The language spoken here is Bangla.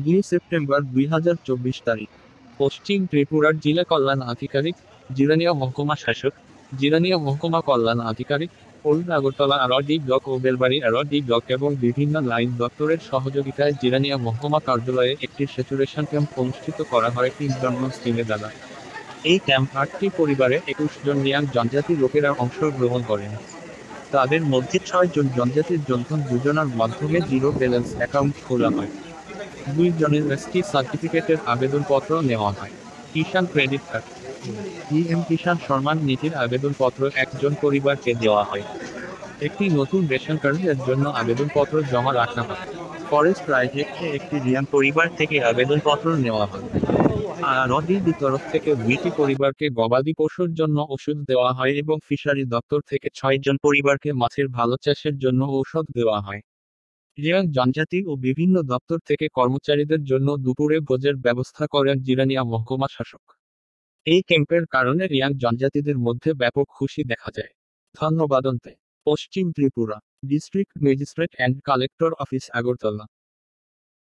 2 সেপ্টেম্বর 2024 তারিখ। পশ্চিম ত্রিপুরার জেলা কল্যাণ আধিকারিক, জিরানিয়া মহকুমা শাসক, জিরানিয়া মহকুমা কল্যাণ আধিকারিক, ওল্ড আগরতলা আরডি ব্লক ও বেলবাড়ি আরডি ব্লক এবং বিভিন্ন লাইন দপ্তরের সহযোগিতায় জিরানিয়া মহকুমা কার্যালয়ে একটি স্যাচুরেশন ক্যাম্প অনুষ্ঠিত করা হয় টিম জন্ম স্কিমের দ্বারা। এই ক্যাম্প 8টি পরিবারে 21 জন রিয়াং জনজাতি লোকেরা অংশগ্রহণ করেন। তাদের মধ্যে 6 জন জনজাতির জন্য যোজনার মাধ্যমে জিরো ব্যালেন্স অ্যাকাউন্ট খোলা হয়। 2 জনের এসটি সার্টিফিকেটের আবেদনপত্র নেওয়া হয়। কিষাণ credit card, PM Kisan Samman নিধির আবেদনপত্র একজন পরিবারকে দেওয়া হয়। একটি নতুন রেশন কার্ডের জন্য আবেদনপত্র জমা রাখা হয়। ফরেস্ট প্রজেক্টে একটি রিয়াং পরিবার থেকে আবেদনপত্র নেওয়া হয়। আর নদীর তরফ থেকে 2টি পরিবারকে গবাদি পশুর জন্য ওষুধ দেওয়া হয় এবং ফিশারি দপ্তর থেকে 6 জন পরিবারকে মাছের ভালো চাষের জন্য ঔষধ দেওয়া হয়। রিয়াং জনজাতি ও বিভিন্ন দপ্তর থেকে কর্মচারীদের জন্য দুপুরে ভোজের ব্যবস্থা করেন জিরানিয়া মহকুমা শাসক। এই ক্যাম্পের কারণে রিয়াং জনজাতিদের মধ্যে ব্যাপক খুশি দেখা যায়। ধন্যবাদ। পশ্চিম Tripura district magistrate and collector office Agartala.